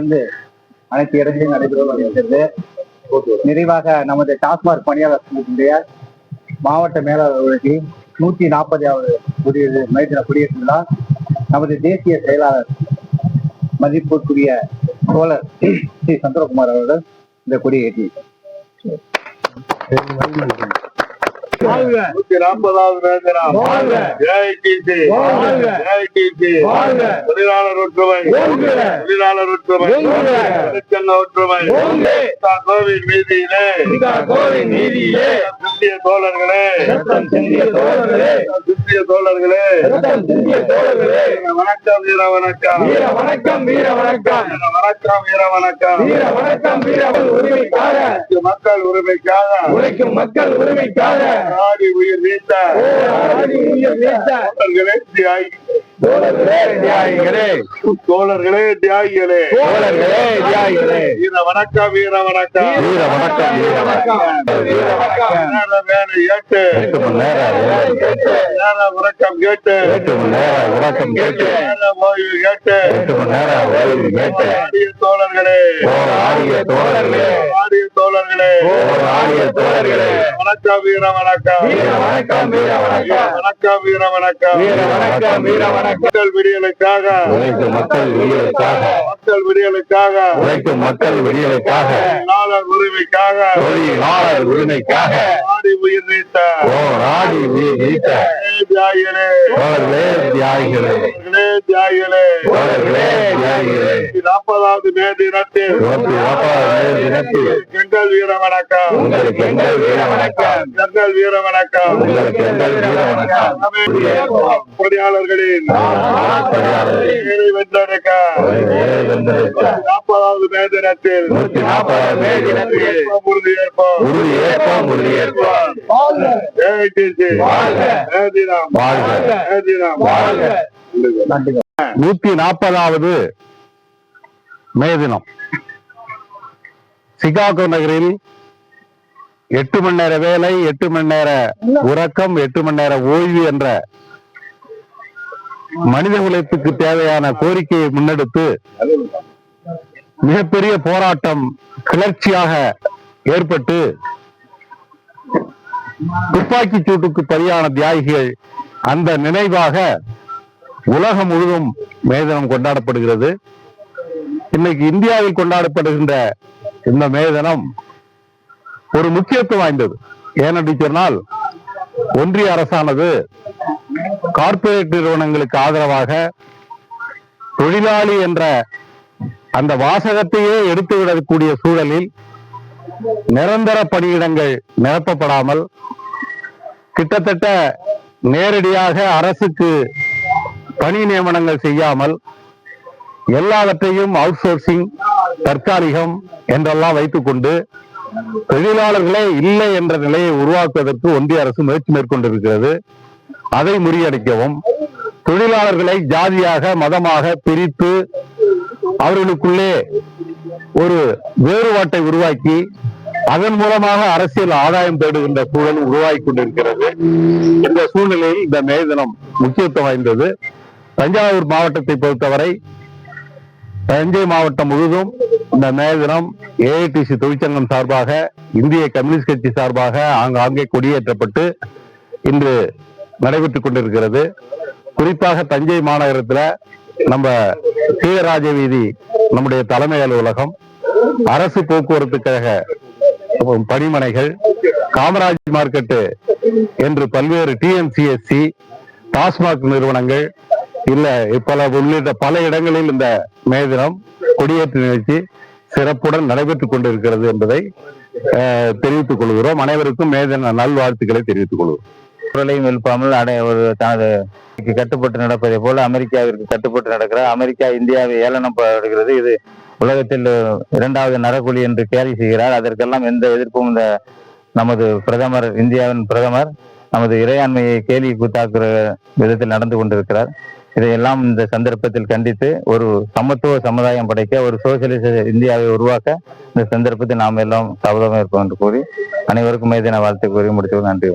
தொடர்ந்து அனைத்து இடங்களிலும் நடைபெறுவது வருகிறது. நிறைவாக நமது டாஸ்மாக் பணியாளர் சங்கத்தினுடைய மாவட்ட மேலாளர்களுக்கு 140வது மைதின குடியரசு விழா நமது தேசிய செயலாளர் மதிப்புக்குரிய தோழர் ஸ்ரீ சந்திரகுமார் அவர்கள் இந்த கொடியை ஏற்றி 140வது தொழிலாளர் ஒற்றுமை ஒற்றுமை கோவில் வீதியிலே சிந்திய தோழர்களே வணக்கம் வீர வணக்கம் மக்கள் உரிமைக்காக ஆடி உயிர் நீத்த தோழர்களே தியாகிகளே வீர வணக்கம் வேலை ஏற்று உறக்கம் கேட்டு ஓய்வு கேட்டு தோழர்களே வணக்கம் வீர வணக்கம் மக்கள் விடியலுக்காக உரிமைக்காக ஆடி உயிர் நீத்த தியாகிகளே 40வது மே தினத்தில் எங்கள் வீர வணக்கம் பணியாளர்களின் வென்றெடுக்க 40வது மே தினத்தில் உறுதியேற்போம் 140வது மே தினம் சிகாகோ நகரில் 8 மணி நேர வேலை, 8 மணி நேர உறக்கம், 8 மணி நேர ஓய்வு என்ற மனித குலத்துக்கு தேவையான கோரிக்கையை முன்னெடுத்து மிகப்பெரிய போராட்டம் கிளர்ச்சியாக ஏற்பட்டு துப்பாக்கி சூட்டுக்கு பலியான தியாகிகள் அந்த நினைவாக உலகம் முழுவதும் மே தினம் கொண்டாடப்படுகிறது. இன்னைக்கு இந்தியாவில் கொண்டாடப்படுகின்ற இந்த மே தினம் ஒரு முக்கியத்துவம் வாய்ந்தது. ஏனென்று சொன்னால், ஒன்றிய அரசானது கார்ப்பரேட் நிறுவனங்களுக்கு ஆதரவாக தொழிலாளி என்ற அந்த வாசகத்தையே எடுத்துவிடக்கூடிய சூழலில் நிரந்தர பணியிடங்கள் நிரப்பப்படாமல் கிட்டத்தட்ட நேரடியாக அரசுக்கு பணி நியமனங்கள் செய்யாமல் எல்லாவற்றையும் அவுட் சோர்சிங், தற்காலிகம் என்றெல்லாம் வைத்துக் கொண்டு தொழிலாளர்களே இல்லை என்ற நிலையை உருவாக்குவதற்கு ஒன்றிய அரசு முயற்சி மேற்கொண்டிருக்கிறது. அதை முறியடிக்கவும், தொழிலாளர்களை ஜாதியாக மதமாக பிரித்து அவர்களுக்குள்ளே ஒரு வேறுபாட்டை உருவாக்கி அதன் மூலமாக அரசியல் ஆதாயம் தேடுகின்ற சூழல் உருவாகி கொண்டிருக்கிறது. இந்த சூழ்நிலையில் இந்த மே தினம் முக்கியத்துவம் வாய்ந்தது. தஞ்சாவூர் மாவட்டத்தை பொறுத்தவரை தஞ்சை மாவட்டம் முழுவதும் இந்த மே தினம் ஏஐடிசி தொழிற்சங்கம் சார்பாக, இந்திய கம்யூனிஸ்ட் கட்சி சார்பாக ஆங்காங்கே கொடியேற்றப்பட்டு இன்று நடைபெற்றுக் கொண்டிருக்கிறது. குறிப்பாக தஞ்சை மாநகரத்தில் நம்ம சீகராஜ வீதி நம்முடைய தலைமை அலுவலகம், அரசு போக்குவரத்து கழக பணிமனைகள், காமராஜ் மார்க்கெட்டு என்று பல்வேறு டிஎன்சிஎஸ்சி, டாஸ்மாக் நிறுவனங்கள் உள்ளிட்ட பல இடங்களில் இந்த மே தினம் கொடியேற்று நிகழ்ச்சி சிறப்புடன் நடைபெற்றுக் கொண்டிருக்கிறது என்பதை தெரிவித்துக் கொள்கிறோம். அனைவருக்கும் மே தின நல்வாழ்த்துக்களை தெரிவித்துக் கொள்கிறோம். குரலையும் எழுப்பாமல் தனது கட்டுப்பட்டு நடப்பதை போல அமெரிக்காவிற்கு கட்டுப்பட்டு நடக்கிறார். அமெரிக்கா இந்தியாவை ஏளனம் படுகிறது. இது உலகத்தில் 2வது நரகுலி என்று கேலி செய்கிறார். அதற்கெல்லாம் எந்த எதிர்ப்பும் இந்த நமது பிரதமர், இந்தியாவின் பிரதமர் நமது இறையாண்மையை கேலி கூத்தாக்குற விதத்தில் நடந்து கொண்டிருக்கிறார். இதையெல்லாம் இந்த சந்தர்ப்பத்தில் கண்டித்து ஒரு சமத்துவ சமுதாயம் படைக்க, ஒரு சோசியலிச இந்தியாவை உருவாக்க இந்த சந்தர்ப்பத்தில் நாம் எல்லாம் சபதம் இருப்போம் என்று கூறி அனைவருக்கும் மே தின வாழ்த்து கூறி முடித்து நன்றி.